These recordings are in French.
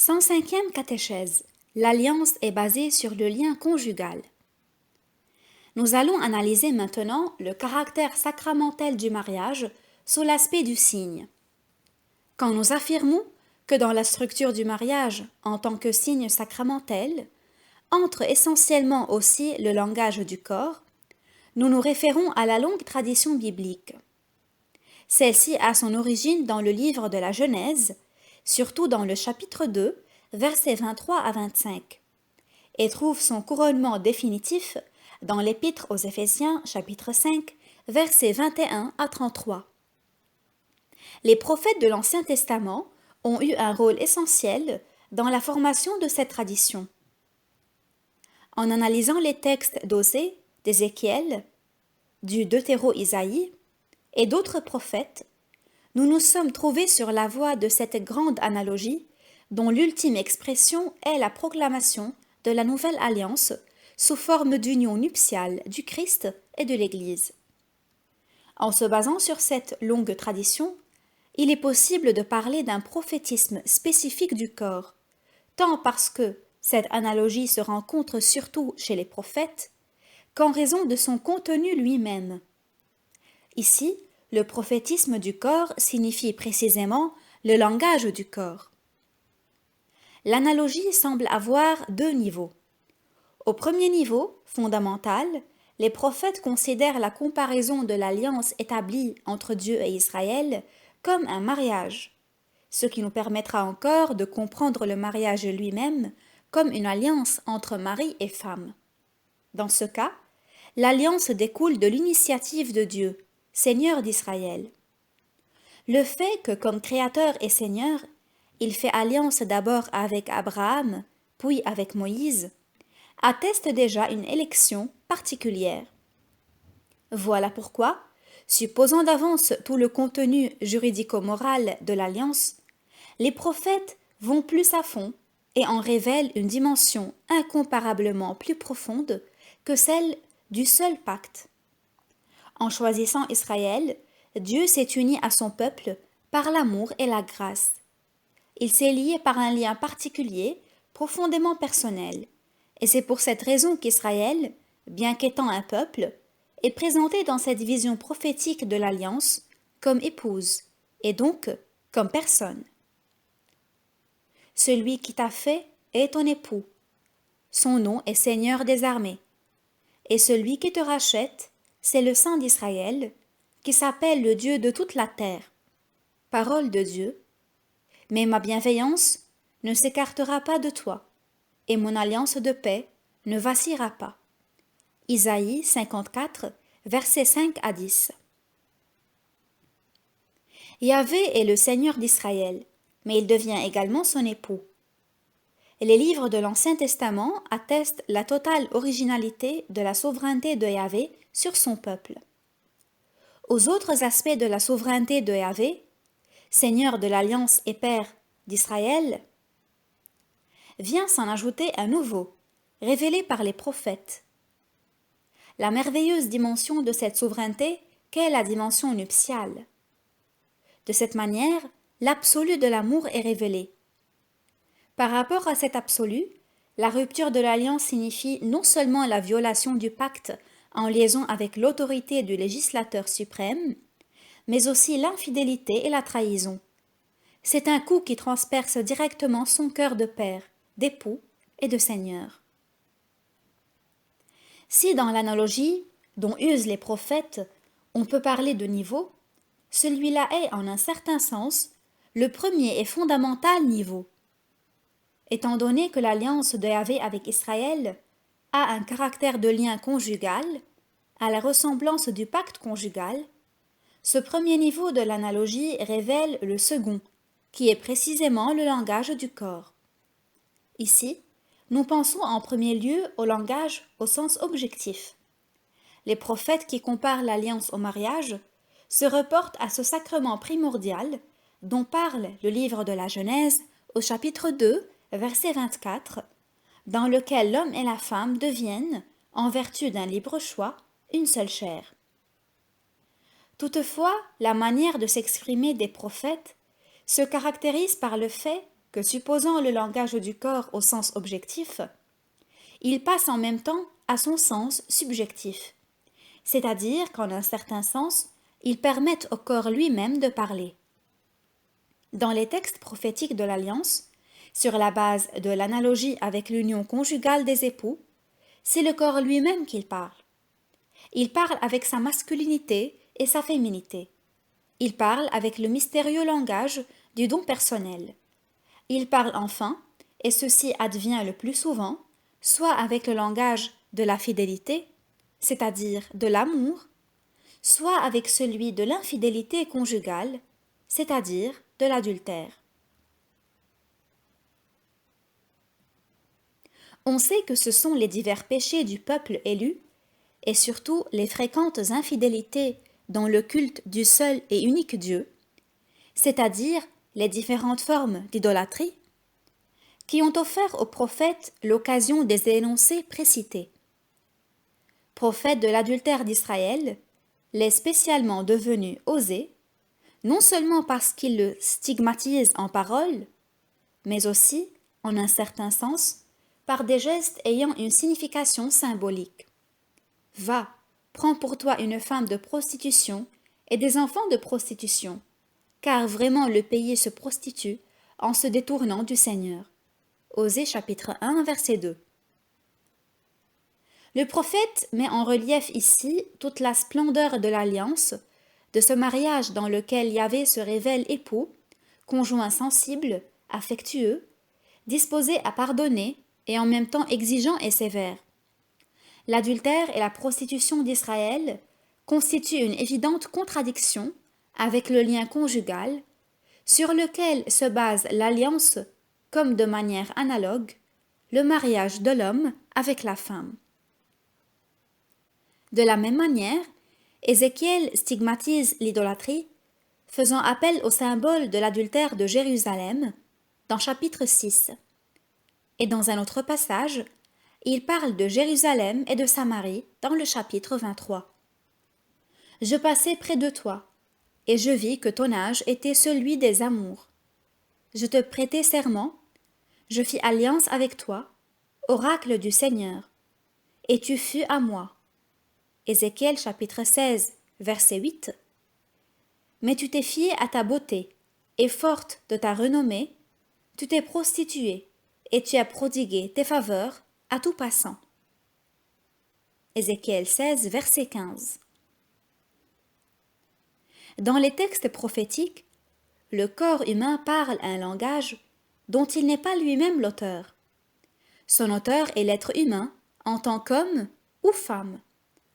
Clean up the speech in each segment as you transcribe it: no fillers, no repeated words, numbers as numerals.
105e catéchèse. L'alliance est basée sur le lien conjugal. Nous allons analyser maintenant le caractère sacramentel du mariage sous l'aspect du signe. Quand nous affirmons que dans la structure du mariage, en tant que signe sacramentel, entre essentiellement aussi le langage du corps, nous nous référons à la longue tradition biblique. Celle-ci a son origine dans le livre de la Genèse, surtout dans le chapitre 2, versets 23 à 25, et trouve son couronnement définitif dans l'Épître aux Éphésiens, chapitre 5, versets 21 à 33. Les prophètes de l'Ancien Testament ont eu un rôle essentiel dans la formation de cette tradition. En analysant les textes d'Osée, d'Ézéchiel, du Deutéro-Isaïe et d'autres prophètes, nous nous sommes trouvés sur la voie de cette grande analogie dont l'ultime expression est la proclamation de la nouvelle alliance sous forme d'union nuptiale du Christ et de l'Église. En se basant sur cette longue tradition, il est possible de parler d'un prophétisme spécifique du corps, tant parce que cette analogie se rencontre surtout chez les prophètes, qu'en raison de son contenu lui-même. Ici, le prophétisme du corps signifie précisément le langage du corps. L'analogie semble avoir deux niveaux. Au premier niveau, fondamental, les prophètes considèrent la comparaison de l'alliance établie entre Dieu et Israël comme un mariage, ce qui nous permettra encore de comprendre le mariage lui-même comme une alliance entre mari et femme. Dans ce cas, l'alliance découle de l'initiative de Dieu, Seigneur d'Israël. Le fait que, comme Créateur et Seigneur, il fait alliance d'abord avec Abraham, puis avec Moïse, atteste déjà une élection particulière. Voilà pourquoi, supposant d'avance tout le contenu juridico-moral de l'alliance, les prophètes vont plus à fond et en révèlent une dimension incomparablement plus profonde que celle du seul pacte. En choisissant Israël, Dieu s'est uni à son peuple par l'amour et la grâce. Il s'est lié par un lien particulier, profondément personnel, et c'est pour cette raison qu'Israël, bien qu'étant un peuple, est présenté dans cette vision prophétique de l'alliance comme épouse, et donc comme personne. Celui qui t'a fait est ton époux. Son nom est Seigneur des armées. Et celui qui te rachète, c'est le Saint d'Israël, qui s'appelle le Dieu de toute la terre. Parole de Dieu. Mais ma bienveillance ne s'écartera pas de toi, et mon alliance de paix ne vacillera pas. Isaïe 54, versets 5 à 10. Yahvé est le Seigneur d'Israël, mais il devient également son époux. Les livres de l'Ancien Testament attestent la totale originalité de la souveraineté de Yahvé sur son peuple. Aux autres aspects de la souveraineté de Yahvé, Seigneur de l'Alliance et Père d'Israël, vient s'en ajouter un nouveau, révélé par les prophètes. La merveilleuse dimension de cette souveraineté qu'est la dimension nuptiale. De cette manière, l'absolu de l'amour est révélé. Par rapport à cet absolu, la rupture de l'alliance signifie non seulement la violation du pacte en liaison avec l'autorité du législateur suprême, mais aussi l'infidélité et la trahison. C'est un coup qui transperce directement son cœur de père, d'époux et de seigneur. Si dans l'analogie dont usent les prophètes, on peut parler de niveau, celui-là est, en un certain sens, le premier et fondamental niveau. Étant donné que l'alliance de Yahvé avec Israël a un caractère de lien conjugal, à la ressemblance du pacte conjugal, ce premier niveau de l'analogie révèle le second, qui est précisément le langage du corps. Ici, nous pensons en premier lieu au langage au sens objectif. Les prophètes qui comparent l'alliance au mariage se reportent à ce sacrement primordial dont parle le livre de la Genèse au chapitre 2, verset 24, dans lequel l'homme et la femme deviennent, en vertu d'un libre choix, une seule chair. Toutefois, la manière de s'exprimer des prophètes se caractérise par le fait que supposant le langage du corps au sens objectif, il passe en même temps à son sens subjectif, c'est-à-dire qu'en un certain sens, ils permettent au corps lui-même de parler. Dans les textes prophétiques de l'Alliance, sur la base de l'analogie avec l'union conjugale des époux, c'est le corps lui-même qu'il parle. Il parle avec sa masculinité et sa féminité. Il parle avec le mystérieux langage du don personnel. Il parle enfin, et ceci advient le plus souvent, soit avec le langage de la fidélité, c'est-à-dire de l'amour, soit avec celui de l'infidélité conjugale, c'est-à-dire de l'adultère. On sait que ce sont les divers péchés du peuple élu, et surtout les fréquentes infidélités dans le culte du seul et unique Dieu, c'est-à-dire les différentes formes d'idolâtrie, qui ont offert aux prophètes l'occasion des énoncés précités. Prophète de l'adultère d'Israël, l'est spécialement devenu osé, non seulement parce qu'il le stigmatise en parole, mais aussi, en un certain sens, par des gestes ayant une signification symbolique. Va, prends pour toi une femme de prostitution et des enfants de prostitution, car vraiment le pays se prostitue en se détournant du Seigneur. Osée chapitre 1, verset 2. Le prophète met en relief ici toute la splendeur de l'alliance, de ce mariage dans lequel Yahvé se révèle époux, conjoint sensible, affectueux, disposé à pardonner et en même temps exigeant et sévère. L'adultère et la prostitution d'Israël constituent une évidente contradiction avec le lien conjugal, sur lequel se base l'alliance, comme de manière analogue, le mariage de l'homme avec la femme. De la même manière, Ézéchiel stigmatise l'idolâtrie, faisant appel au symbole de l'adultère de Jérusalem, dans chapitre 6. Et dans un autre passage, il parle de Jérusalem et de Samarie, dans le chapitre 23. Je passai près de toi, et je vis que ton âge était celui des amours. Je te prêtai serment, je fis alliance avec toi, oracle du Seigneur, et tu fus à moi. Ézéchiel chapitre 16, verset 8. Mais tu t'es fié à ta beauté, et forte de ta renommée, tu t'es prostituée, et tu as prodigué tes faveurs à tout passant. Ézéchiel 16, verset 15. Dans les textes prophétiques, le corps humain parle un langage dont il n'est pas lui-même l'auteur. Son auteur est l'être humain en tant qu'homme ou femme,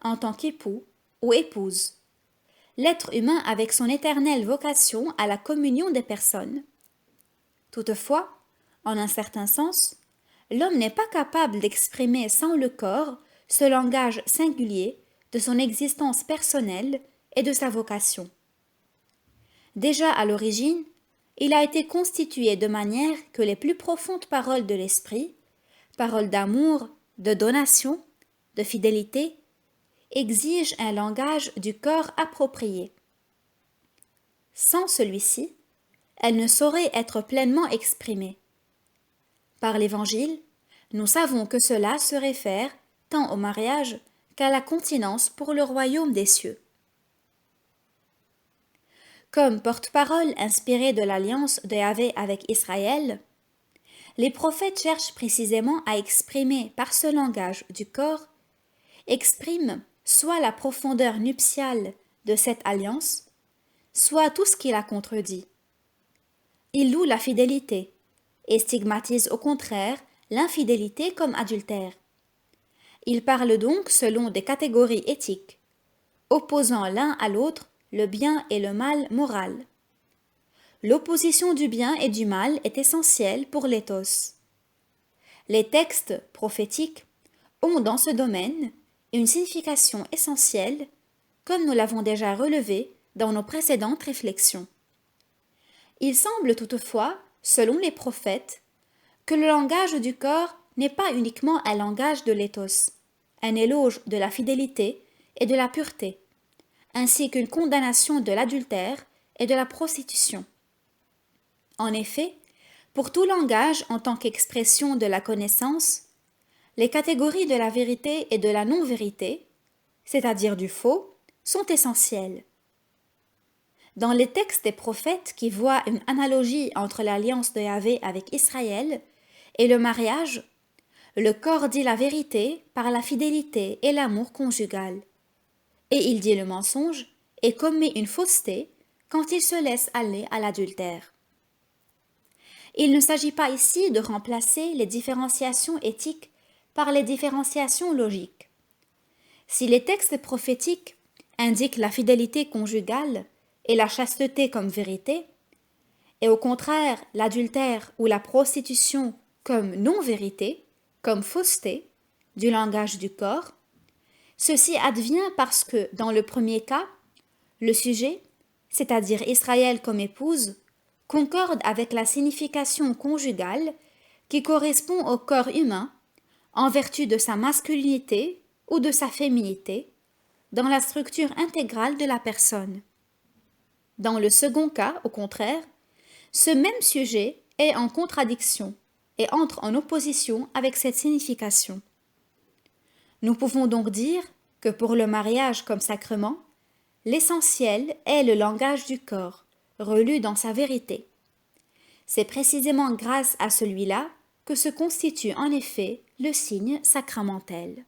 en tant qu'époux ou épouse. L'être humain avec son éternelle vocation à la communion des personnes. Toutefois, en un certain sens, l'homme n'est pas capable d'exprimer sans le corps ce langage singulier de son existence personnelle et de sa vocation. Déjà à l'origine, il a été constitué de manière que les plus profondes paroles de l'esprit, paroles d'amour, de donation, de fidélité, exigent un langage du corps approprié. Sans celui-ci, elles ne sauraient être pleinement exprimées. Par l'Évangile, nous savons que cela se réfère tant au mariage qu'à la continence pour le royaume des cieux. Comme porte-parole inspirée de l'alliance de Yahvé avec Israël, les prophètes cherchent précisément à exprimer par ce langage du corps, expriment soit la profondeur nuptiale de cette alliance, soit tout ce qui la contredit. Ils louent la fidélité et stigmatisent au contraire l'infidélité comme adultère. Ils parlent donc selon des catégories éthiques, opposant l'un à l'autre le bien et le mal moral. L'opposition du bien et du mal est essentielle pour l'éthos. Les textes prophétiques ont dans ce domaine une signification essentielle, comme nous l'avons déjà relevé dans nos précédentes réflexions. Il semble toutefois, selon les prophètes, que le langage du corps n'est pas uniquement un langage de l'éthos, un éloge de la fidélité et de la pureté, ainsi qu'une condamnation de l'adultère et de la prostitution. En effet, Pour tout langage en tant qu'expression de la connaissance, les catégories de la vérité et de la non-vérité, c'est-à-dire du faux, sont essentielles. Dans les textes des prophètes qui voient une analogie entre l'alliance de Yahvé avec Israël et le mariage, le corps dit la vérité par la fidélité et l'amour conjugal, et il dit le mensonge et commet une fausseté quand il se laisse aller à l'adultère. Il ne s'agit pas ici de remplacer les différenciations éthiques par les différenciations logiques. Si les textes prophétiques indiquent la fidélité conjugale et la chasteté comme vérité, et au contraire l'adultère ou la prostitution comme non-vérité, comme fausseté, du langage du corps, ceci advient parce que, dans le premier cas, le sujet, c'est-à-dire Israël comme épouse, concorde avec la signification conjugale qui correspond au corps humain en vertu de sa masculinité ou de sa féminité, dans la structure intégrale de la personne. Dans le second cas, au contraire, ce même sujet est en contradiction et entre en opposition avec cette signification. Nous pouvons donc dire que pour le mariage comme sacrement, l'essentiel est le langage du corps, relu dans sa vérité. C'est précisément grâce à celui-là que se constitue en effet le signe sacramentel.